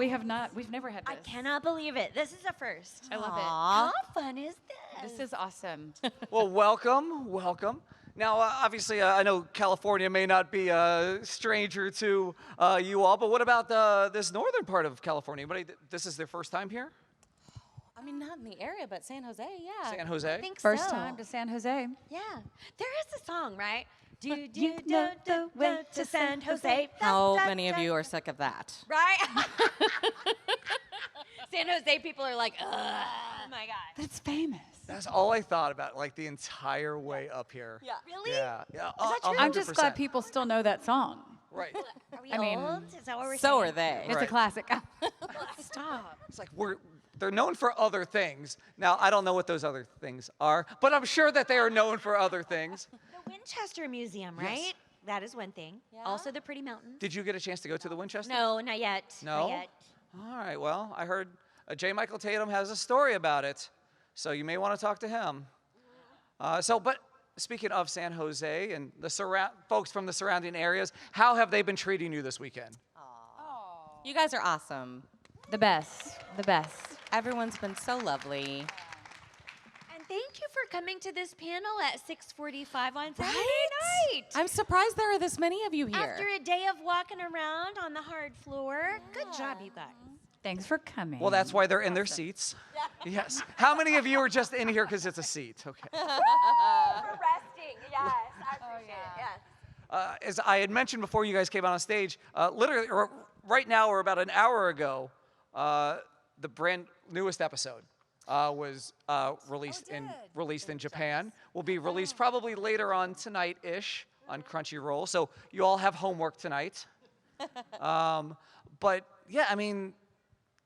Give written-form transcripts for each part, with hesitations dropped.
We have not. We've never had this. I cannot believe it. This is a first. I love it. How fun is this? This is awesome. Well, welcome. Now, obviously, I know California may not be a stranger to you all, but what about this northern part of California? This is their first time here? I mean, not in the area, but San Jose, yeah. San Jose? I think First so. time to San Jose. Yeah. There is a song, right? Do know the way to San Jose. How many of you are sick of that? Right? San Jose people are like, ugh. Oh my God. That's famous. That's all I thought about, like the entire way up here. Yeah. Really? Yeah. Is that true? I'm just glad people still know that song. Right. Are we I mean, old? Is that what we're saying? So are they. It's a Right. classic. Stop. It's like they're known for other things. Now, I don't know what those other things are, but I'm sure that they are known for other things. The Winchester Museum, Yes. right? That is one thing. Yeah. Also the Pretty Mountains. Did you get a chance to go to the Winchester? No, not yet. No? Not yet. All right, well, I heard J. Michael Tatum has a story about it, so you may want to talk to him. But speaking of San Jose and the folks from the surrounding areas, how have they been treating you this weekend? You guys are awesome. The best. The best. Everyone's been so lovely. And thank you for coming to this panel at 6:45 on Saturday Right? night. I'm surprised there are this many of you here. After a day of walking around on the hard floor. Good job, you guys. Thanks for coming. Well, that's why they're in their seats. Yes. How many of you are just in here because it's a seat? Okay. For resting, yes. I appreciate it, yes. As I had mentioned before you guys came out on stage, literally, right now or about an hour ago, the brand newest episode was released in Japan. Will be released probably later on tonight-ish on Crunchyroll. So you all have homework tonight. But yeah, I mean,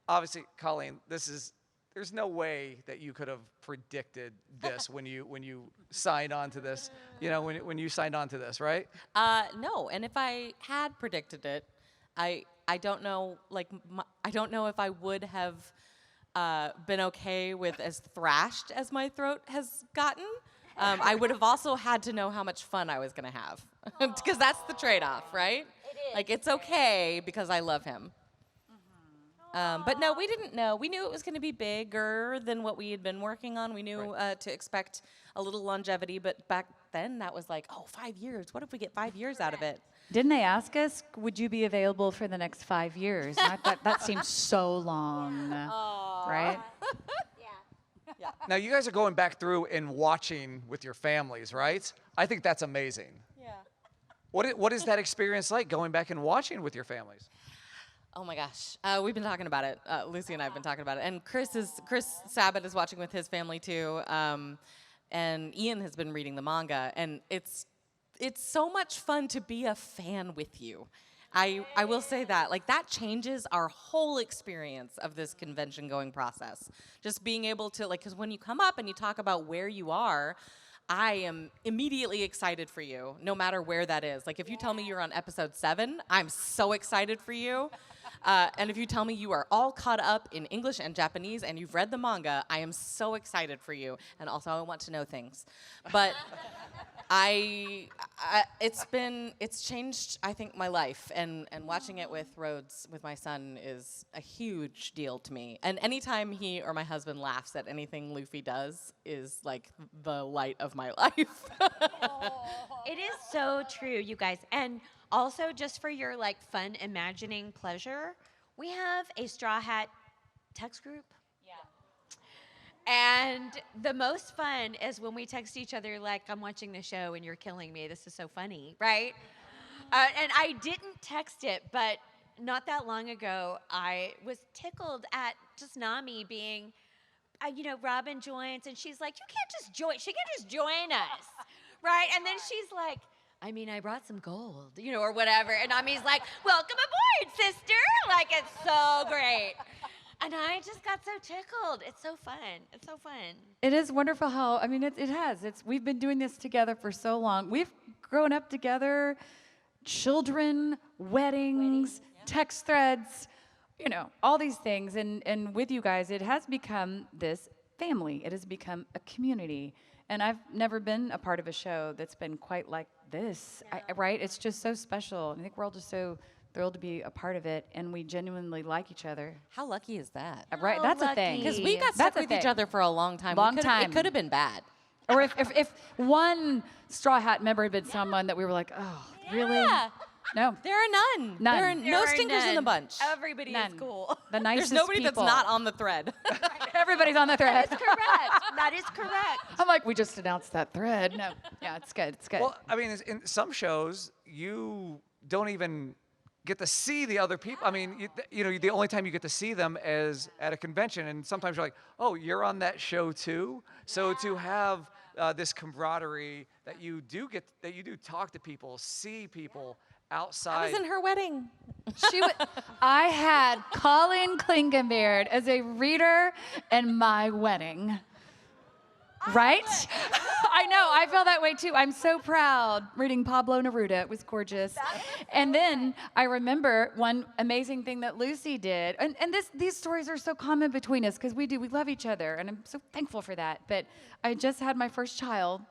obviously, Colleen, there's no way that you could have predicted this when you signed on to this. You know, when you signed on to this, right? No, and if I had predicted it, I don't know, I don't know if I would have been okay with as thrashed as my throat has gotten. I would have also had to know how much fun I was going to have, because that's the trade-off, right? It is. Like, it's okay because I love him. But no, we didn't know. We knew it was going to be bigger than what we had been working on. We knew to expect a little longevity, but back then that was like, 5 years. What if we get 5 years out of it? Didn't they ask us, would you be available for the next 5 years? And I thought that seems so long, right? Yeah. Now, you guys are going back through and watching with your families, right? I think that's amazing. Yeah. What is that experience like, going back and watching with your families? Oh my gosh, we've been talking about it. Lucy and I have been talking about it, and Chris Sabat is watching with his family too, and Ian has been reading the manga, and it's so much fun to be a fan with you. I will say that, like, that changes our whole experience of this convention going process. Just being able to, like, because when you come up and you talk about where you are, I am immediately excited for you, no matter where that is. Like, if you tell me you're on episode 7, I'm so excited for you. And if you tell me you are all caught up in English and Japanese and you've read the manga, I am so excited for you. And also, I want to know things. But it's changed, I think, my life. And watching it with Rhodes, with my son, is a huge deal to me. And anytime he or my husband laughs at anything Luffy does is like the light of my life. It is so true, you guys. And also, just for your fun imagining pleasure, we have a Straw Hat text group. And the most fun is when we text each other like, I'm watching the show and you're killing me. This is so funny, right? And I didn't text it, but not that long ago, I was tickled at just Nami being, Robin joins, and she's like, you can't just join. She can't just join us, right? And then she's like, I brought some gold, or whatever. And Nami's like, welcome aboard, sister. Like, it's so great. And I just got so tickled. It's so fun. It's so fun. It is wonderful how, it has. We've been doing this together for so long. We've grown up together, children, weddings, text threads, all these things. And with you guys, it has become this family. It has become a community. And I've never been a part of a show that's been quite like this, right? It's just so special. I think we're all just so thrilled to be a part of it, and we genuinely like each other. How lucky is that? Right, that's a thing. Because we got stuck That's a with each thing. other for a long time. Long time. It could have been bad. Or if one Straw Hat member had been someone that we were like, oh, really? Yeah. No. There are none. None. There are There no are stinkers in the none. bunch. Everybody None. is cool. The nicest There's nobody people. that's not on the thread. Everybody's on the thread. Correct. That is correct. I'm like, we just announced that thread. No. Yeah, it's good. It's good. Well, I mean, in some shows, you don't even get to see the other people. I mean, you know, the only time you get to see them is at a convention, and sometimes you're like, oh, you're on that show too. So to have this camaraderie that you do talk to people, see people outside. I was in her wedding. I had Colleen Clinkenbeard as a reader in my wedding. Right? I know, I feel that way too. I'm so proud reading Pablo Neruda. It was gorgeous. And then I remember one amazing thing that Luci did. And these stories are so common between us because we love each other. And I'm so thankful for that. But I just had my first child.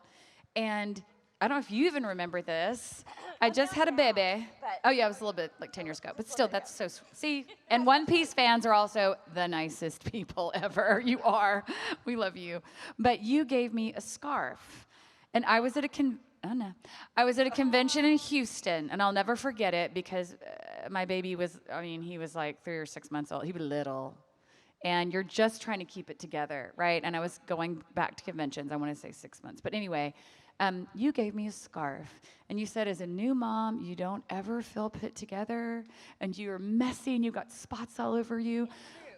And I don't know if you even remember this. I just had a baby. Oh yeah, it was a little bit like 10 years ago, but still, that's so see. And One Piece fans are also the nicest people ever. You are. We love you. But you gave me a scarf, and I was at a convention in Houston, and I'll never forget it because my baby was. I mean, he was like 3 or 6 months old. He was little. And you're just trying to keep it together, right? And I was going back to conventions. I want to say 6 months, but anyway. You gave me a scarf, and you said, as a new mom, you don't ever feel put together, and you're messy, and you got spots all over you.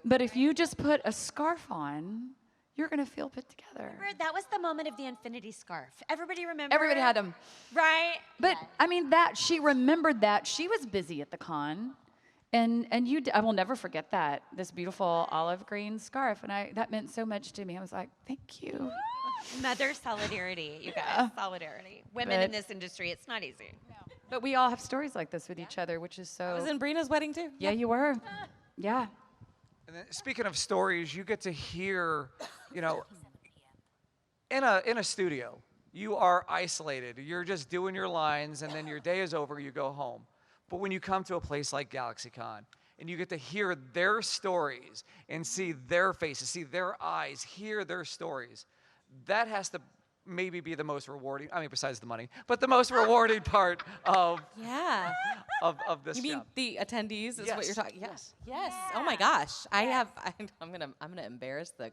But if you just put a scarf on, you're gonna feel put together. Remember, that was the moment of the infinity scarf. Everybody remember? Everybody had them, Right? but I mean that she remembered that she was busy at the con, and I will never forget that, this beautiful olive green scarf, and that meant so much to me. I was like, thank you. Mother solidarity, you guys. Solidarity. Women in this industry, it's not easy. But we all have stories like this with each other, which is so. I was in Brina's wedding too. Yeah, you were. Yeah. And then, speaking of stories, you get to hear, you know, in a studio, you are isolated. You're just doing your lines, and then your day is over. You go home. But when you come to a place like GalaxyCon, and you get to hear their stories and see their faces, see their eyes, hear their stories, that has to maybe be the most rewarding, I mean, besides the money, but the most rewarding part of this You mean job. the attendees is what Yes. you're talking? Yes. Yes. Oh my gosh. I'm gonna embarrass the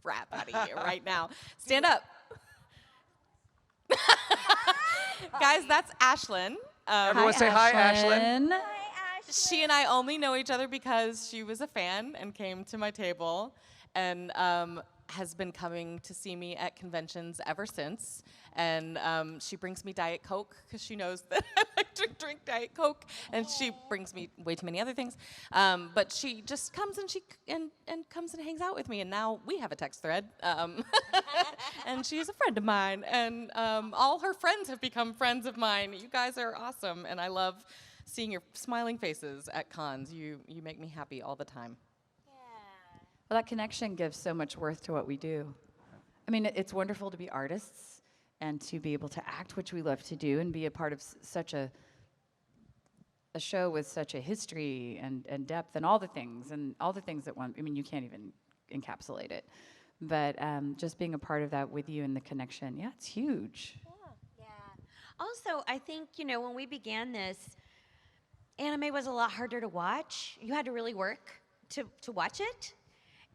crap out of you right now. Stand up. Guys, that's Ashlyn. Everyone say hi, Ashlyn. She and I only know each other because she was a fan and came to my table and has been coming to see me at conventions ever since. And she brings me Diet Coke because she knows that I like to drink Diet Coke. And she brings me way too many other things. But she just comes and comes and hangs out with me. And now we have a text thread. And she's a friend of mine. And all her friends have become friends of mine. You guys are awesome. And I love seeing your smiling faces at cons. You make me happy all the time. Well, that connection gives so much worth to what we do. I mean, it's wonderful to be artists and to be able to act, which we love to do, and be a part of such a show with such a history and depth and all the things that one, I mean, you can't even encapsulate it. But just being a part of that with you and the connection, yeah, it's huge. Yeah. Also, I think, you know, when we began this, anime was a lot harder to watch. You had to really work to watch it.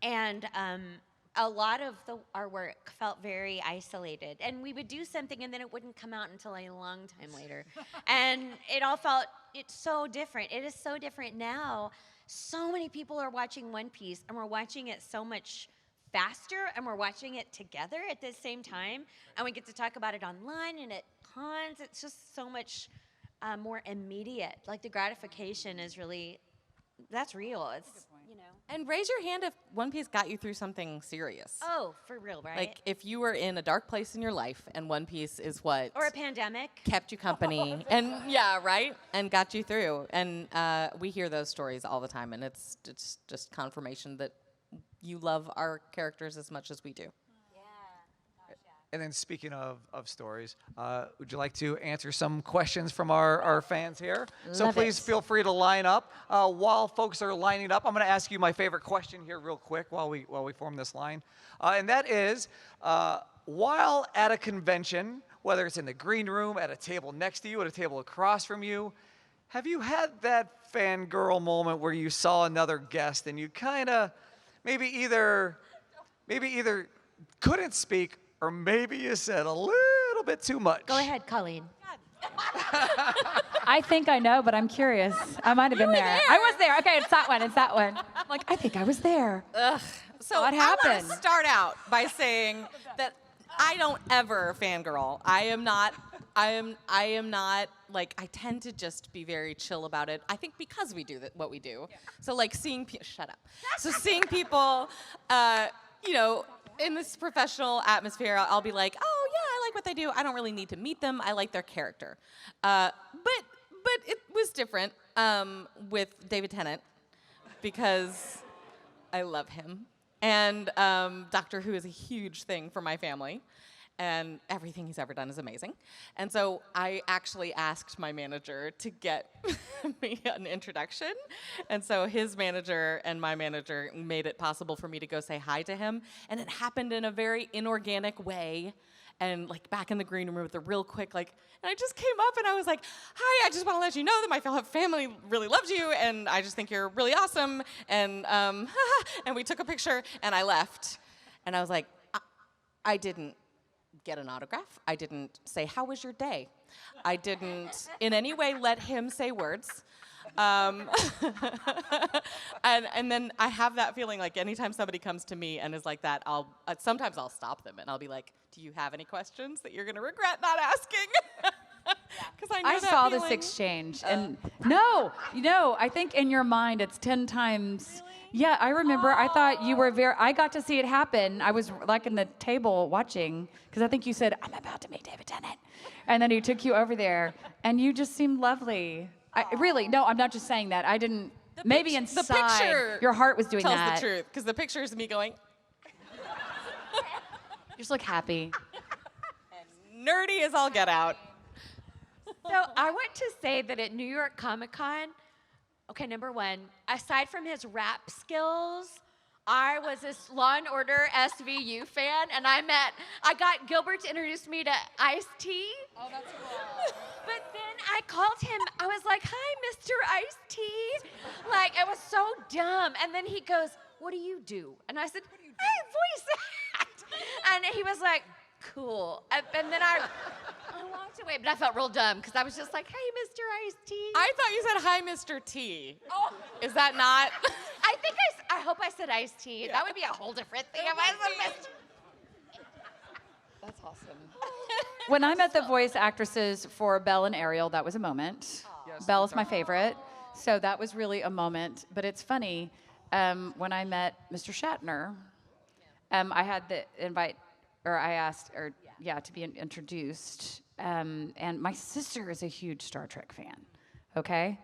And a lot of our work felt very isolated. And we would do something and then it wouldn't come out until a long time later. And it's so different. It is so different now. So many people are watching One Piece and we're watching it so much faster and we're watching it together at the same time. And we get to talk about it online and at cons. It's just so much more immediate. Like the gratification is really, that's real. It's, you know. And raise your hand if One Piece got you through something serious. Oh, for real, right? Like if you were in a dark place in your life and One Piece is what or a pandemic. kept you company and yeah, right? And got you through. And we hear those stories all the time and it's just confirmation that you love our characters as much as we do. And then speaking of stories, would you like to answer some questions from our fans here? So Love please it. feel free to line up. While folks are lining up, I'm going to ask you my favorite question here real quick while we form this line. And that is, while at a convention, whether it's in the green room, at a table next to you, at a table across from you, have you had that fangirl moment where you saw another guest and you kind of maybe either couldn't speak or maybe you said a little bit too much? Go ahead, Colleen. I think I know, but I'm curious. I might have been there. I was there. Okay, it's that one. It's that one. I'm like, I think I was there. So What I happened? want to start out by saying that I don't ever fangirl. I am not like, I tend to just be very chill about it. I think because we do what we do. Yeah. So like seeing people, shut up. So seeing people, you know, in this professional atmosphere, I'll be like, oh yeah, I like what they do. I don't really need to meet them. I like their character. But it was different with David Tennant because I love him. And Doctor Who is a huge thing for my family. And everything he's ever done is amazing. And so I actually asked my manager to get me an introduction. And so his manager and my manager made it possible for me to go say hi to him. And it happened in a very inorganic way. And like back in the green room with a real quick, like, and I just came up and I was like, hi, I just want to let you know that my family really loves you. And I just think you're really awesome. And, and we took a picture and I left. And I was like, I didn't get an autograph. I didn't say, how was your day? I didn't in any way let him say words. And then I have that feeling like anytime somebody comes to me and is like that, sometimes I'll stop them and I'll be like, do you have any questions that you're going to regret not asking? Because I know I that saw this feeling. exchange, and no, I think in your mind it's 10 times. Really? Yeah, I remember. I thought you were I got to see it happen. I was like in the table watching because I think you said, "I'm about to meet David Tennant," and then he took you over there, and you just seemed lovely. Really, no, I'm not just saying that. I didn't. Maybe inside the picture your heart was doing tells that. the truth because the picture is me going. You just look happy. And nerdy as all get out. So I want to say that at New York Comic Con, okay, number one, aside from his rap skills, I was this Law and Order SVU fan, and I got Gilbert to introduce me to Ice-T. Oh, that's cool. But then I called him, I was like, hi, Mr. Ice-T. Like, it was so dumb. And then he goes, what do you do? And I said, I voice act. And he was like, cool. And then I walked away, but I felt real dumb because I was just like, hey, Mr. Ice-T. I thought you said hi, Mr. T. Oh. Is that not? I think I hope I said Ice-T. Yeah. That would be a whole different thing if I said Mr. That's awesome. When I met the voice actresses for Belle and Ariel, that was a moment. Yes, Belle is my favorite, so that was really a moment. But it's funny, when I met Mr. Shatner, I had the invite, or I asked, to be introduced. And my sister is a huge Star Trek fan, okay?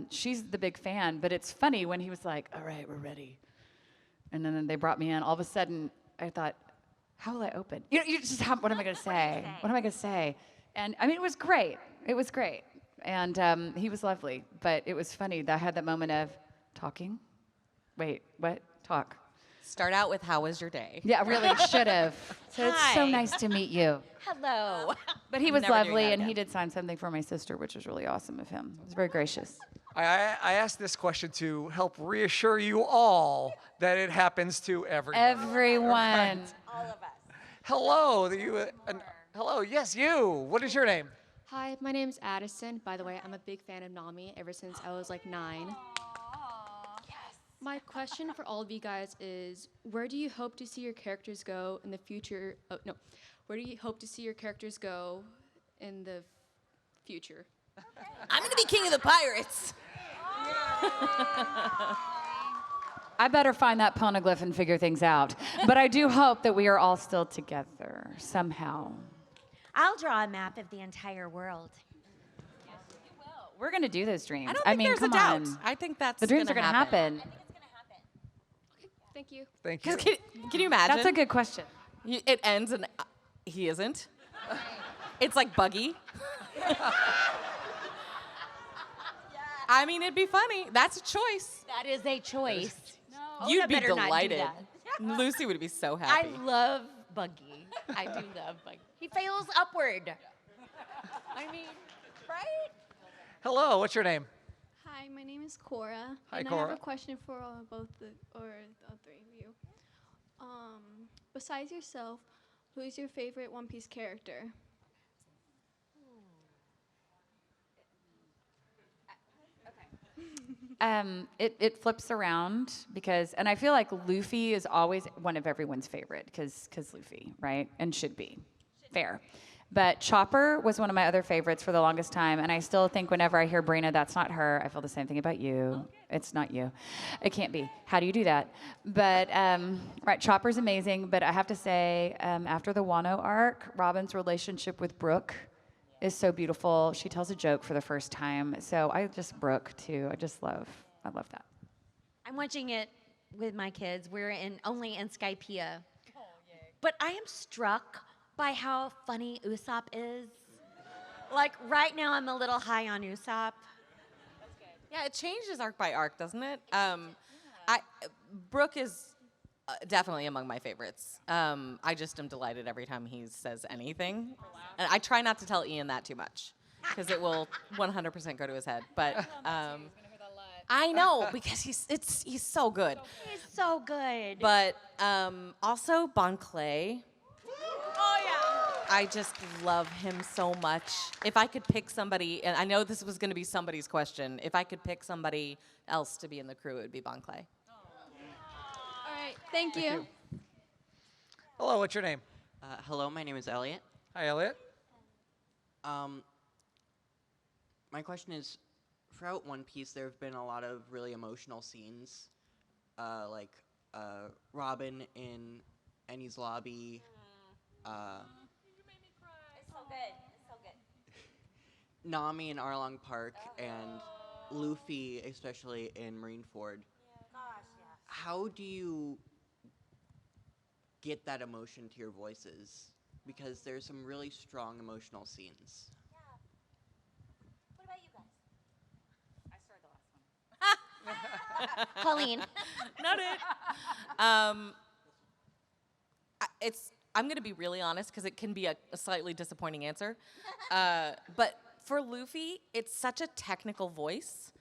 She's the big fan, but it's funny when he was like, all right, we're ready. And then they brought me in. All of a sudden, I thought, how will I open? You just have, what am I going to say? What am I going to say? And I mean, it was great. It was great. And he was lovely. But it was funny that I had that moment of talking. Wait, what? Talk. Start out with how was your day? Yeah, really should have. So it's so Hi. nice to meet you. Hello. But he was Never doing lovely, that and he again. did sign something for my sister, which was really awesome of him. He was very gracious. I asked this question to help reassure you all that it happens to everyone. Everyone. All of us. Hello, hello. Yes, you. What is your name? Hi, my name's Addison. By the way, I'm a big fan of Nami ever since I was like 9. My question for all of you guys is, where do you hope to see your characters go in the future? Oh, no. Where do you hope to see your characters go in the future? I'm going to be king of the pirates. I better find that poneglyph and figure things out. But I do hope that we are all still together somehow. I'll draw a map of the entire world. We're going to do those dreams. I don't think mean, there's come a doubt. on. I think that's The dreams are going to happen. Thank you. Thank you. Can you imagine? That's a good question. It ends and He isn't. It's like Buggy. I mean, it'd be funny. That's a choice. That is a choice. You'd Oda be better not do delighted. that. Lucy would be so I happy. love Buggy. I do love Buggy. He fails upward. I mean, right? Hello, what's your name? Hi, my name is Cora. Hi, and I Cora. have a question for both the three of you. Besides yourself, who is your favorite One Piece character? It flips around because, and I feel like Luffy is always one of everyone's favorite because Luffy, right? And should be. Fair. But Chopper was one of my other favorites for the longest time, and I still think whenever I hear Brina, that's not her. I feel the same thing about you. It's not you. It can't be. How do you do that? But, right, Chopper's amazing, but I have to say, after the Wano arc, Robin's relationship with Brooke is so beautiful. She tells a joke for the first time. So Brooke too. I love that. I'm watching it with my kids. We're only in Skypea. But I am struck by how funny Usopp is. Like right now I'm a little high on Usopp. Yeah, it changes arc by arc, doesn't it? Brooke is definitely among my favorites. I just am delighted every time he says anything. And I try not to tell Ian that too much because it will 100% go to his head. But I know because he's so good. He's so good. But also Bon Clay. Oh yeah. I just love him so much. If I could pick somebody, and I know this was going to be somebody's question, if I could pick somebody else to be in the crew, it would be Bon Clay. All right, thank you. Hello, what's your name? Hello, my name is Elliot. Hi, Elliot. My question is, throughout One Piece, there have been a lot of really emotional scenes, like Robin in Annie's lobby. It's so good. It's so good. Nami in Arlong Park, and Luffy, especially in Marineford. How do you get that emotion to your voices? Because there's some really strong emotional scenes. What about you guys? I started the last one. Colleen. Not it. I'm going to be really honest because it can be a slightly disappointing answer. But for Luffy, it's such a technical voice.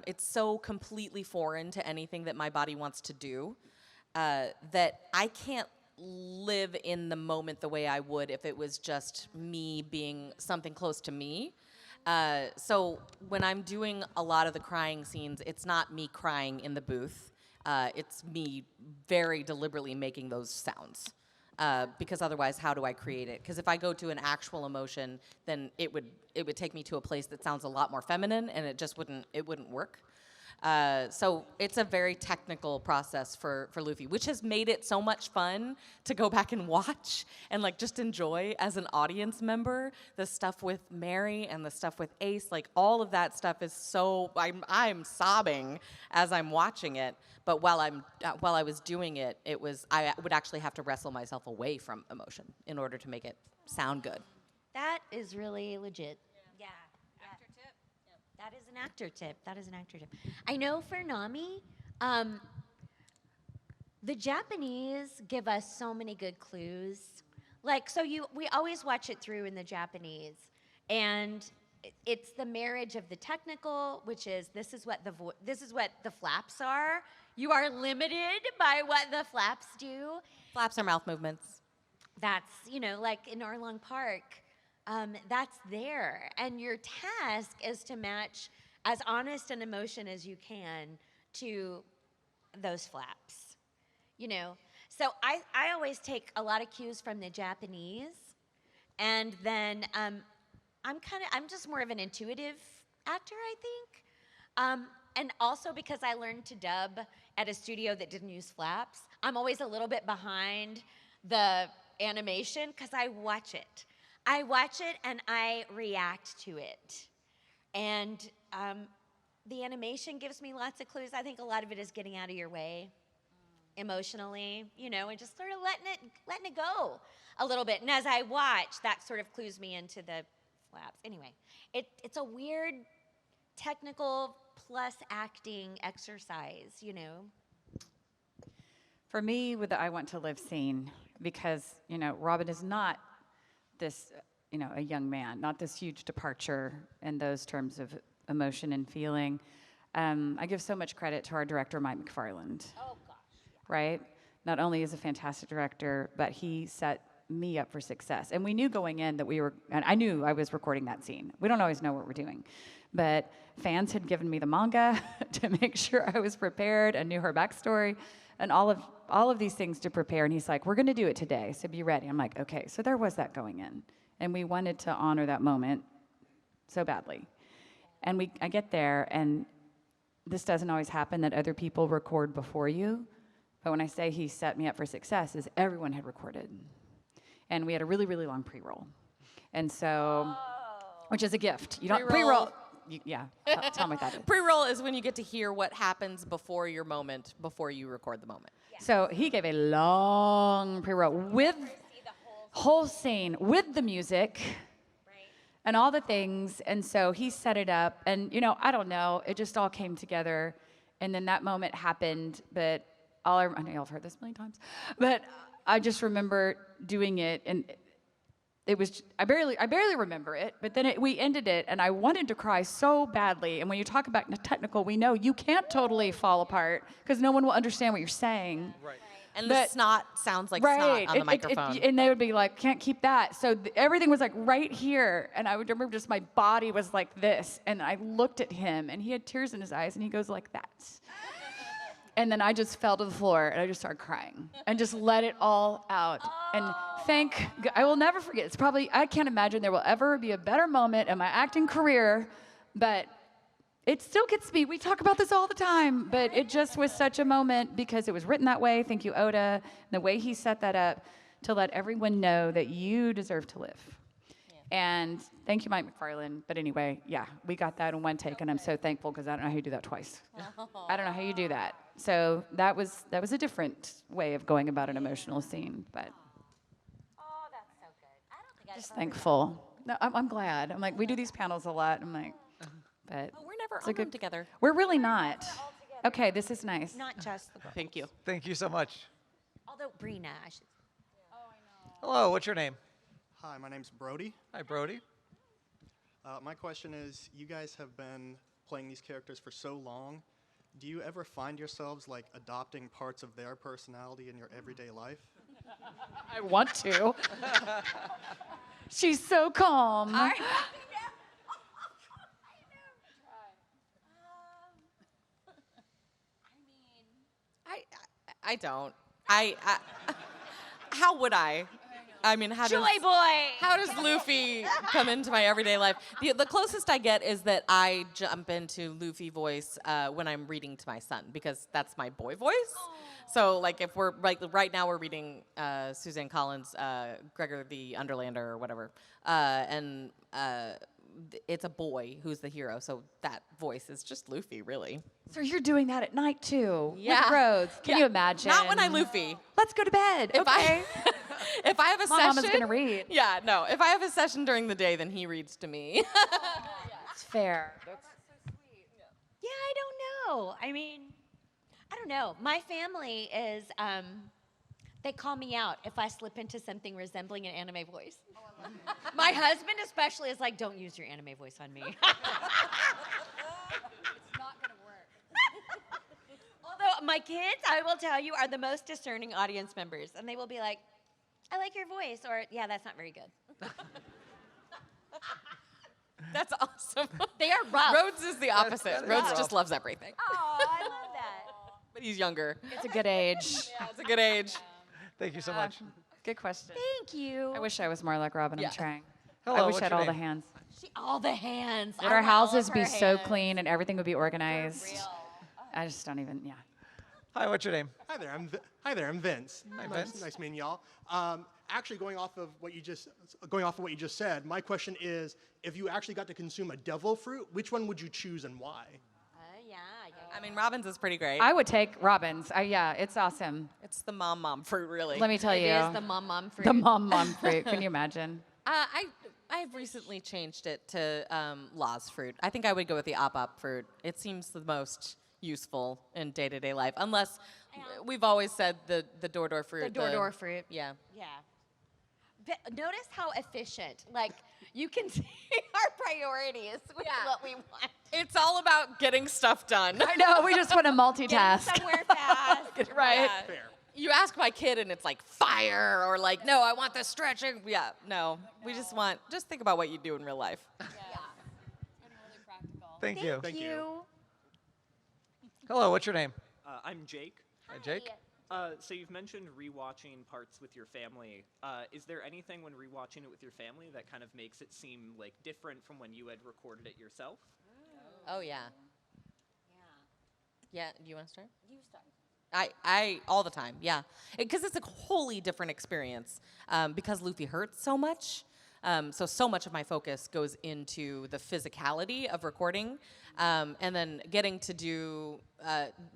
It's so completely foreign to anything that my body wants to do that I can't live in the moment the way I would if it was just me being something close to me. So when I'm doing a lot of the crying scenes, it's not me crying in the booth. It's me very deliberately making those sounds. Because otherwise, how do I create it? Because if I go to an actual emotion, then it would take me to a place that sounds a lot more feminine, and it just wouldn't work. So it's a very technical process for Luffy, which has made it so much fun to go back and watch and like just enjoy as an audience member. The stuff with Mary and the stuff with Ace, like all of that stuff is so I'm sobbing as I'm watching it. But while I was doing it, I would actually have to wrestle myself away from emotion in order to make it sound good. That is really legit. Yeah. Actor tip. That is an actor tip. That is an actor tip. I know for Nami, the Japanese give us so many good clues. Like, we always watch it through in the Japanese, and it's the marriage of the technical, which is this is what the flaps are. You are limited by what the flaps do. Flaps are mouth movements. That's, like in Arlong Park, that's there. And your task is to match as honest an emotion as you can to those flaps, So I always take a lot of cues from the Japanese, and then I'm just more of an intuitive actor, I think. And also because I learned to dub at a studio that didn't use flaps, I'm always a little bit behind the animation because I watch it. I watch it and I react to it. And the animation gives me lots of clues. I think a lot of it is getting out of your way. emotionally, you know, and just sort of letting it go a little bit. And as I watch, that sort of clues me into the flaps. Anyway, it's a weird technical plus acting exercise, you know. For me, with the I Want to Live scene, because, you know, Robin is not this, you know, a young man, not this huge departure in those terms of emotion and feeling. I give so much credit to our director, Mike McFarland. Oh, gosh. Right? Not only is a fantastic director, but he set me up for success. And we knew going in that and I knew I was recording that scene. We don't always know what we're doing. But fans had given me the manga to make sure I was prepared and knew her backstory and all of these things to prepare. And he's like, we're going to do it today, so be ready. I'm like, okay. So there was that going in. And we wanted to honor that moment so badly. And I get there, and this doesn't always happen that other people record before you. But when I say he set me up for success, is everyone had recorded. And we had a really, really long pre-roll. And so, which is a gift. You don't pre-roll. Yeah, tell me what that is. Pre-roll is when you get to hear what happens before your moment, before you record the moment. Yeah. So he gave a long pre-roll with whole scene, with the music, and all the things. And so he set it up. And, you know, I don't know. It just all came together. And then that moment happened. But I know y'all have heard this a million times. But I just remember doing it. And it was, I barely remember it. But then we ended it. And I wanted to cry so badly. And when you talk about technical, we know you can't totally fall apart because no one will understand what you're saying. Right. And the snot sounds like snot on the microphone. And they would be like, can't keep that. So everything was like right here. And I would remember just my body was like this. And I looked at him and he had tears in his eyes and he goes like that. And then I just fell to the floor and I just started crying and just let it all out. And I will never forget. It's probably, I can't imagine there will ever be a better moment in my acting career, but it still gets me. We talk about this all the time, but it just was such a moment because it was written that way. Thank you, Oda. The way he set that up to let everyone know that you deserve to live. Yeah. And thank you, Mike McFarland. But anyway, yeah, we got that in one take, and I'm so thankful because I don't know how you do that twice. I don't know how you do that. So that was a different way of going about an emotional scene, but. Oh, that's so good. I don't think just thankful. No, I'm glad. I'm like, we do these panels a lot. I'm like, but. We're never on them together. We're really not. Okay, this is nice. Not just the Thank you. Thank you so much. Although Brina, I should. Hello, what's your name? Hi, my name's Brody. Hi, Brody. My question is, you guys have been playing these characters for so long. Do you ever find yourselves like adopting parts of their personality in your everyday life? I want to. She's so calm. I don't. How would I? I mean, how does Luffy come into my everyday life? The closest I get is that I jump into Luffy voice when I'm reading to my son because that's my boy voice. Aww. So like if we're right now we're reading Suzanne Collins' Gregor the Underlander or whatever, and it's a boy who's the hero. So that voice is just Luffy, really. So you're doing that at night too? Yeah. With Rhodes. Can you imagine? Not when I Luffy. Let's go to bed. If I have a my session, mama's gonna read. Yeah, no. If I have a session during the day, then he reads to me. That's fair. That's so sweet. Yeah, I don't know. I mean, I don't know. My family is, they call me out if I slip into something resembling an anime voice. My husband especially is like, don't use your anime voice on me. Although my kids, I will tell you, are the most discerning audience members. And they will be like, I like your voice, or yeah, that's not very good. That's awesome. They are rough. Rhodes is the opposite. that is Rhodes rough. just loves everything. Oh, I love that. But he's younger. It's a good age. Yeah, it's a good age. Thank you so much. Good question. Thank you. I wish I was more like Robin. Yeah. I'm trying. Hello, I wish what's I had your all the name? hands. All the hands. Would I our want all houses of be her so hands. clean and everything would be organized? I just don't even. Yeah. Hi, what's your name? Hi there, I'm Vince. Hi, nice, Vince. Nice meeting y'all. Actually, going off of what you just said, my question is, if you actually got to consume a devil fruit, which one would you choose and why? Yeah, I mean, Robin's is pretty great. I would take Robin's. Yeah, it's awesome. It's the mom fruit, really. Let me tell you. It is the mom fruit. The mom fruit. Can you imagine? I've recently changed it to Law's fruit. I think I would go with the op fruit. It seems the most useful in day-to-day life, unless we've always said the door fruit. The door fruit. Yeah. Yeah. But notice how efficient. Like, you can see our priorities with what we want. It's all about getting stuff done. I know. We just want to Get multitask. somewhere fast. Right. Yeah. You ask my kid and it's like fire or like, no, I want the stretching. Yeah, no. We just think about what you do in real life. Thank you. Thank you. Hello, what's your name? I'm Jake. Hi, Jake. So you've mentioned rewatching parts with your family. Is there anything when rewatching it with your family that kind of makes it seem like different from when you had recorded it yourself? Oh, yeah. Yeah, do you want to start? You start. I all the time, yeah. Because it's a wholly different experience because Luffy hurts so much. So much of my focus goes into the physicality of recording and then getting to do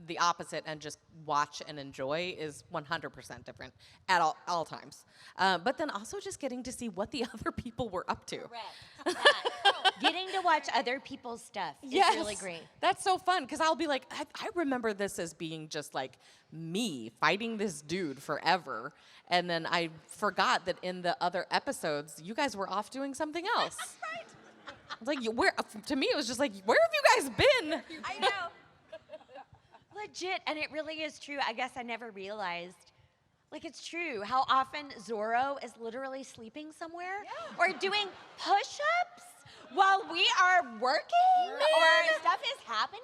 the opposite and just watch and enjoy is 100% different at all times. But then also just getting to see what the other people were up to. Correct. Getting to watch other people's stuff is really great. That's so fun because I'll be like, I remember this as being just like me fighting this dude forever. And then I forgot that in the other episodes, you guys were off doing something else. Right. It's like, to me, it was just like, where have you guys been? I know. Legit, and it really is true. I guess I never realized. Like, it's true how often Zoro is literally sleeping somewhere or doing push-ups while we are working or stuff is happening.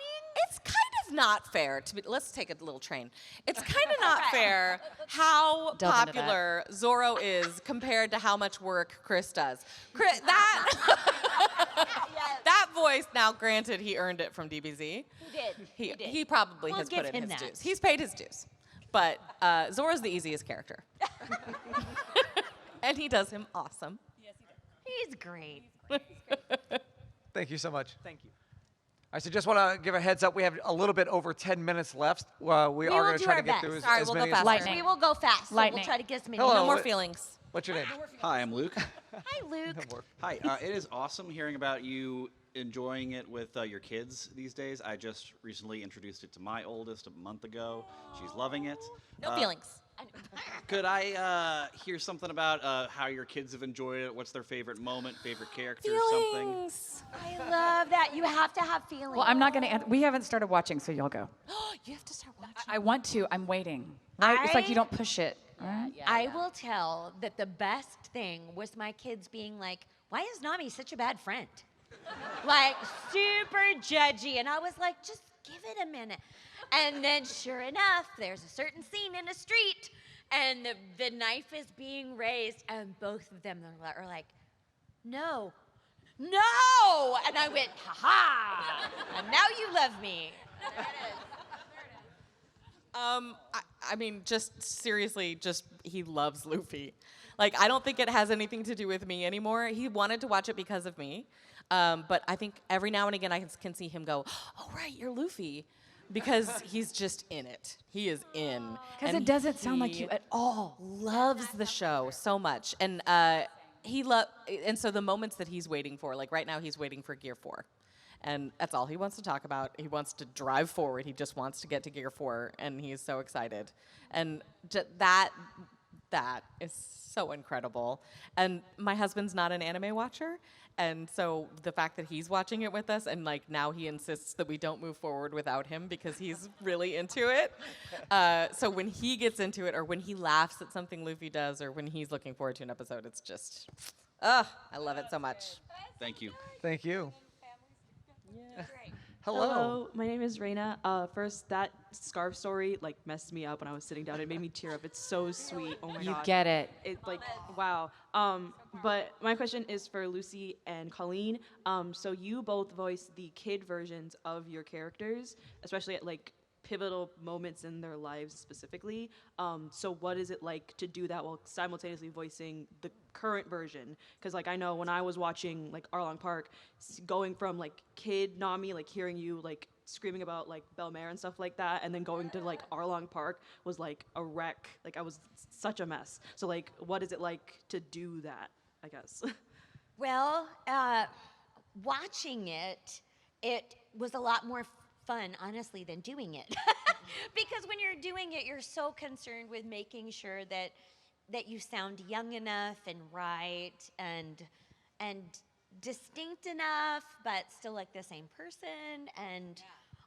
It's kind of not fair to be, let's take a little train. It's kind of not fair how Delve into that. popular Zoro is compared to how much work Chris does. That voice, now granted, he earned it from DBZ. He did. He probably We'll has give put in him his that. dues. He's paid his dues. But Zoro's the easiest character. And he does him awesome. He's great. Thank you so much. Thank you. I just want to give a heads up. We have a little bit over 10 minutes left. We are will going to do try our to get best. through as, Sorry, as we'll go many as faster. possible. Lightning. We will go fast. So Lightning. we'll try to get as many. Hello. No more what- feelings. What's your name? Hi, I'm Luke. Hi, Luke. Hi, it is awesome hearing about you enjoying it with your kids these days. I just recently introduced it to my oldest a month ago. She's loving it. No feelings. Could I hear something about how your kids have enjoyed it? What's their favorite moment, favorite character, something? Feelings. I love that. You have to have feelings. Well, I'm not going to. We haven't started watching, so you'll go. You have to start watching. I want to. I'm waiting. Right? It's like you don't push it. Right? I will tell that the best thing was my kids being like, why is Nami such a bad friend? Like, super judgy. And I was like, just give it a minute. And then sure enough, there's a certain scene in a street and the knife is being raised and both of them are like, no. And I went, ha-ha, and now you love me. There it is. I mean, just seriously, he loves Luffy. Like, I don't think it has anything to do with me anymore. He wanted to watch it because of me. But I think every now and again I can see him go, oh, right, you're Luffy. Because he's just in it. He is in. Because And it doesn't sound like he you at all. loves the show so much. And and so the moments that he's waiting for, like right now he's waiting for Gear 4. And that's all he wants to talk about. He wants to drive forward. He just wants to get to Gear 4, and he's so excited. And that is so incredible. And my husband's not an anime watcher, and so the fact that he's watching it with us, and like now he insists that we don't move forward without him because he's really into it. So when he gets into it, or when he laughs at something Luffy does, or when he's looking forward to an episode, it's just, I love it so much. Thank you. Thank you. Great. Hello. My name is Reina. First, that scarf story like messed me up when I was sitting down. It made me tear up. It's so sweet. Oh my You god. get it. It's like wow. But my question is for Luci and Colleen. So you both voice the kid versions of your characters, especially at like pivotal moments in their lives specifically. So what is it like to do that while simultaneously voicing the current version? Because like I know when I was watching like Arlong Park, going from like kid Nami, like hearing you like screaming about like Belmare and stuff like that, and then going to like Arlong Park was like a wreck. Like I was such a mess. So like, what is it like to do that? I guess. Well, watching it was a lot more fun, honestly, than doing it. Because when you're doing it, you're so concerned with making sure that you sound young enough and right and distinct enough, but still like the same person and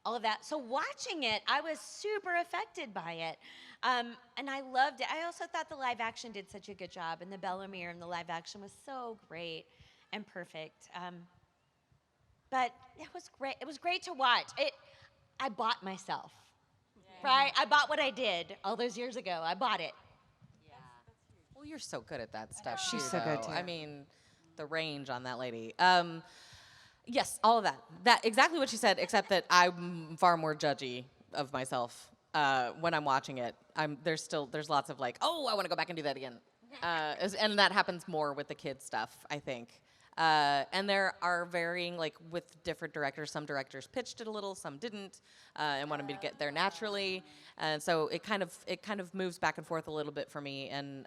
all of that. So watching it, I was super affected by it. And I loved it. I also thought the live action did such a good job, and the Bellamere and the live action was so great and perfect. But it was great. It was great to watch. I bought myself, right? I bought what I did all those years ago. I bought it. Well, you're so good at that stuff. She's too, so good, though. too. I mean, the range on that lady. Yes, all of that. That exactly what she said, except that I'm far more judgy of myself when I'm watching it. There's lots of like, oh, I want to go back and do that again. And that happens more with the kids stuff, I think. And there are varying, like with different directors. Some directors pitched it a little, some didn't, and wanted me to get there naturally. And so it kind of moves back and forth a little bit for me. And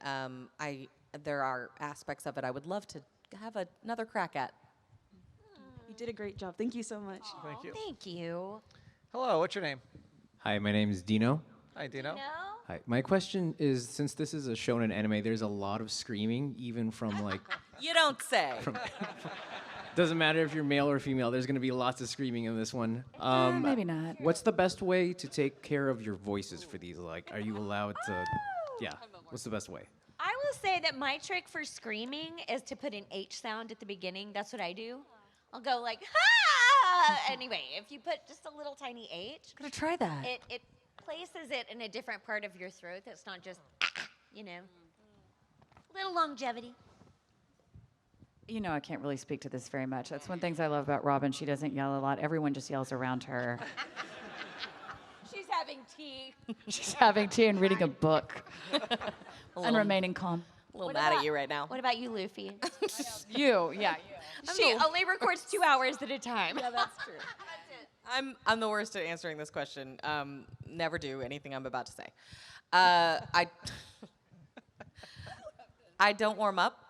there are aspects of it I would love to have another crack at. You did a great job. Thank you so much. Thank you. Thank you. Hello, what's your name? Hi, my name is Dino. Hi, Dino. Hi. My question is, since this is a shonen anime, there's a lot of screaming, even from like. You don't say. Doesn't matter if you're male or female. There's going to be lots of screaming in this one. Maybe not. What's the best way to take care of your voices for these? Like, are you allowed to? Yeah. What's the best way? I will say that my trick for screaming is to put an H sound at the beginning. That's what I do. I'll go like, ha! Anyway, if you put just a little tiny H, Gotta try that. it places it in a different part of your throat that's not just, you know, little longevity. You know, I can't really speak to this very much. That's one of the things I love about Robin. She doesn't yell a lot. Everyone just yells around her. She's having tea. She's having tea and reading a book and remaining calm. A little mad at you right now. What about you, Luffy? You, yeah. She only records 2 hours at a time. Yeah, that's true. I'm the worst at answering this question. Never do anything I'm about to say. I don't warm up.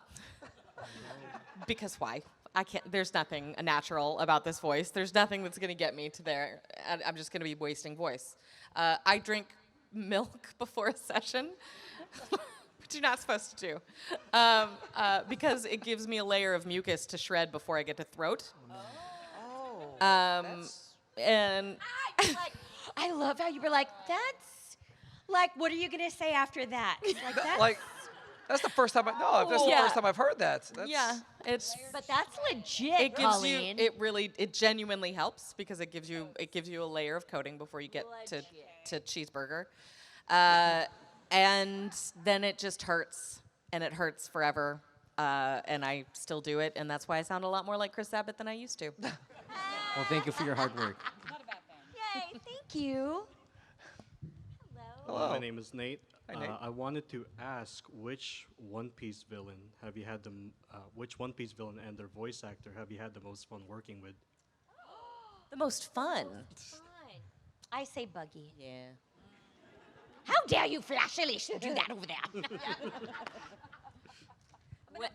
Because why? I can't. There's nothing natural about this voice. There's nothing that's going to get me to there. I'm just going to be wasting voice. I drink milk before a session, which you're not supposed to do, because it gives me a layer of mucus to shred before I get to throat. And I love how you were like, that's like, what are you going to say after that? Like, that's, That's the first time. That's the first time I've heard that. That's, yeah, it's. but that's legit, It gives Colleen. you. It genuinely helps because it gives you a layer of coating before you get to cheeseburger, and then it just hurts, and it hurts forever, and I still do it, and that's why I sound a lot more like Chris Sabat than I used to. Well, thank you for your hard work. Yay, thank you. Hello. My name is Nate. Hi, Nate. I wanted to ask which One Piece villain have you had which One Piece villain and their voice actor have you had the most fun working with? The most fun. I say Buggy. Yeah. How dare you flashily do that over there?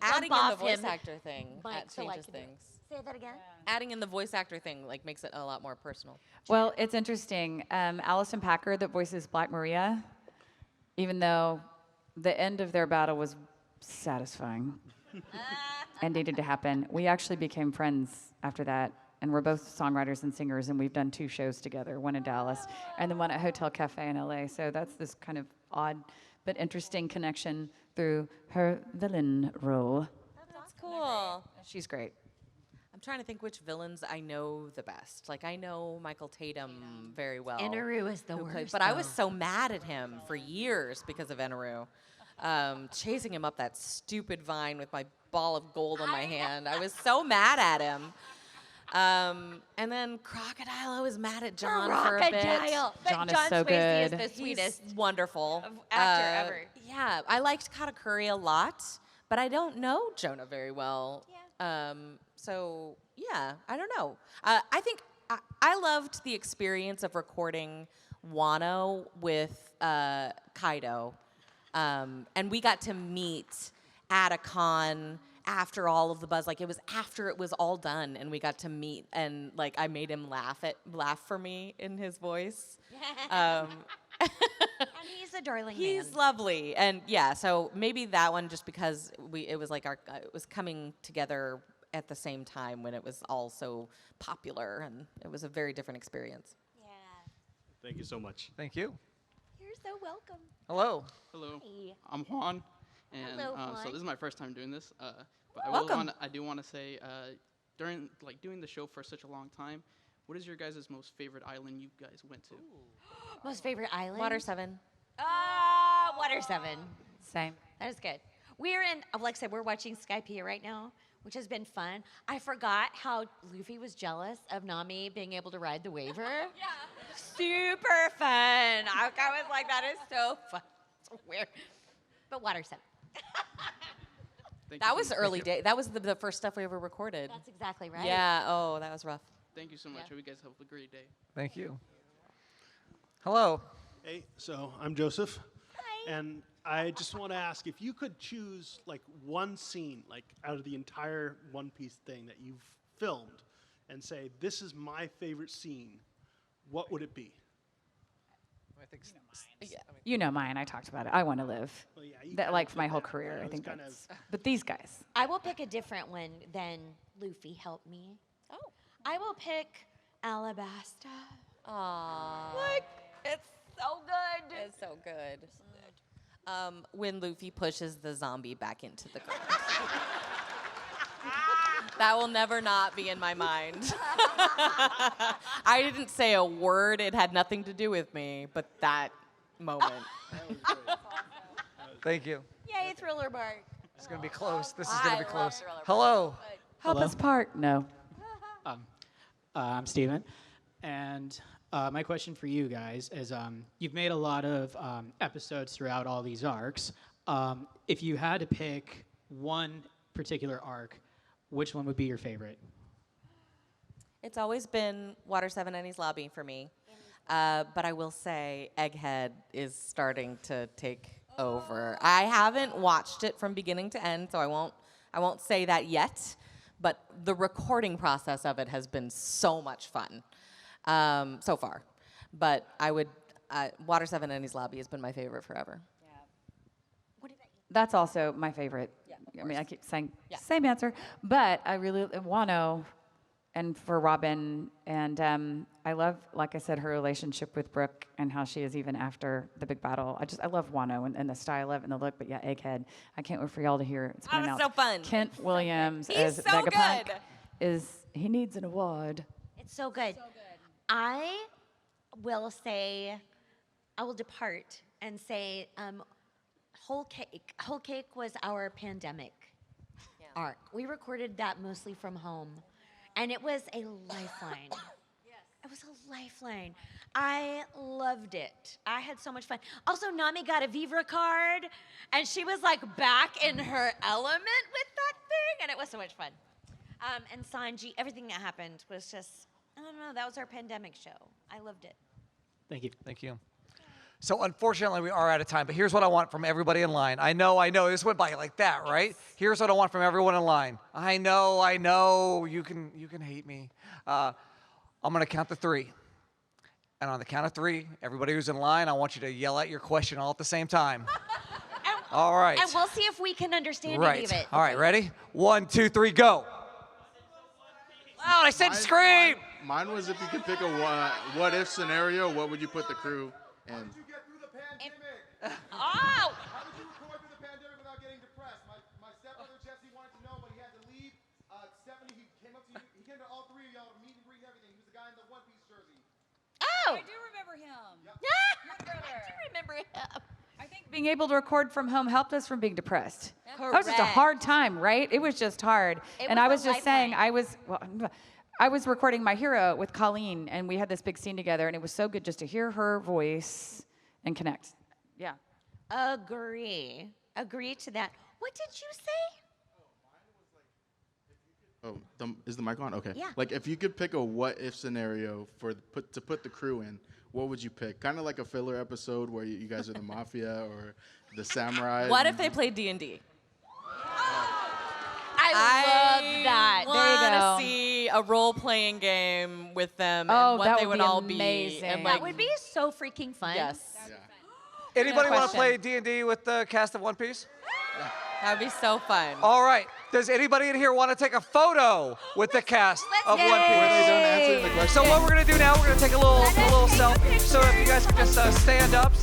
Adding in the off voice him. actor thing Mike, so I changes can do it. things. Say that again. Adding in the voice actor thing like makes it a lot more personal. Well, it's interesting. Allison Packer, that voices Black Maria, even though the end of their battle was satisfying and needed to happen, we actually became friends after that. And we're both songwriters and singers, and we've done 2 shows together, one in Dallas and then one at Hotel Cafe in LA. So that's this kind of odd but interesting connection through her villain role. That's cool. She's great. I'm trying to think which villains I know the best. Like I know Michael Tatum very well. Inaru is the who worst. but I was so mad at him for years because of Inaru. Chasing him up that stupid vine with my ball of gold in my hand. I was so mad at him. And then Crocodile, I was mad at John for a bit. Crocodile. But John is John so Swayze good. is the sweetest He's wonderful. actor ever. Yeah, I liked Katakuri a lot, but I don't know Jonah very well. So yeah, I don't know. I think I loved the experience of recording Wano with Kaido. And we got to meet at a con after all of the buzz. Like, it was after it was all done, and we got to meet, and like I made him laugh for me in his voice. And he's a darling man. He's lovely, and yeah. So maybe that one, just because it was like it was coming together at the same time when it was all so popular, and it was a very different experience. Yeah. Thank you so much. Thank you. You're so welcome. Hello. Hello. Hey. I'm Juan, and Hello, so Juan. this is my first time doing this. But Welcome. I do want to say, during doing the show for such a long time, what is your guys' most favorite island you guys went to? Most favorite island? Water 7. Water 7. Same. That is good. We're in, like I said, we're watching Sci-Fi right now, which has been fun. I forgot how Luffy was jealous of Nami being able to ride the waver. Yeah. Super fun. I was like, that is so fun. It's weird. But Water 7. That was early day. That was the first stuff we ever recorded. That's exactly right. Yeah. Oh, that was rough. Thank you so much. Yeah. Hope you guys have a great day. Thank you. Hello. Hey, so I'm Joseph. Hi. And I just want to ask if you could choose like one scene, like out of the entire One Piece thing that you've filmed, and say, this is my favorite scene, what would it be? I think You know mine. I talked about it. I want to live. Well, yeah, you That kinda like for did my whole that, career. but I was think kind that's. But these guys. I will pick a different one than Luffy. Help me. Oh. I will pick Alabasta. Aww. Like, it's so good. It's so good. When Luffy pushes the zombie back into the ground. That will never not be in my mind. I didn't say a word. It had nothing to do with me, but that moment. Thank you. Yay, Thriller Bark. It's going to be close. This is going to be I close. love Thriller Hello. Help us part. No. I'm Steven, and my question for you guys is you've made a lot of episodes throughout all these arcs. If you had to pick one particular arc, which one would be your favorite? It's always been Water 7 Annie's Lobby for me. But I will say Egghead is starting to take over. I haven't watched it from beginning to end, so I won't say that yet. But the recording process of it has been so much fun so far. But I would Water 7 Annie's Lobby has been my favorite forever. That's also my favorite. I mean, I keep saying same answer, but I really Wano, and for Robin, and I love, like I said, her relationship with Brooke and how she is even after the big battle. I love Wano and the style of it and the look. But yeah, Egghead. I can't wait for y'all to hear it. It's Oh, it's so fun. Kent Williams He's as so Vegapunk good. he needs an award. It's so good. I will say, I will depart and say, Whole Cake was our pandemic arc. We recorded that mostly from home, and it was a lifeline. It was a lifeline. I loved it. I had so much fun. Also, Nami got a Vivra card, and she was like back in her element with that thing, and it was so much fun. And Sanji, everything that happened was just, I don't know, that was our pandemic show. I loved it. Thank you. Thank you. So unfortunately, we are out of time, but here's what I want from everybody in line. I know, this went by like that, right? Here's what I want from everyone in line. I know, you can hate me. I'm gonna count to 3. And on the count of 3, everybody who's in line, I want you to yell out your question all at the same time. All right. And we'll see if we can understand any of it. All right, ready? 1, 2, 3, go. Loud, I said scream! Mine was if you could pick a what if scenario, what would you put the crew in? Oh! How did you record through the pandemic without getting depressed? My stepbrother Jesse wanted to know, but he had to leave. Stephanie, he came up to you. He came to all 3 of y'all to meet and greet and everything. He was the guy in the One Piece jersey. Oh! I do remember him. Yep. I do remember him. I think being able to record from home helped us from being depressed. Correct. That was just a hard time, right? It was just hard. It And was I a was just saying, lifeline. I was recording My Hero with Colleen, and we had this big scene together, and it was so good just to hear her voice and connect. Yeah. Agree to that. What did you say? Oh, is the mic on? Okay. Yeah. Like, if you could pick a what-if scenario to put the crew in, what would you pick? Kind of like a filler episode where you guys are the mafia or the samurai. What if they played D&D? I love that. There you wanna go. see a role-playing game with them Oh, and what that they would would be all amazing. be. And That like, would be so freaking fun. yes. Anybody want to question. play D&D with the cast of One Piece? That would be so fun. All right. Does anybody in here want to take a photo with the cast of One Piece? Were they done answering the question? So what we're gonna do now, we're gonna take a little selfie. So if you guys could just stand up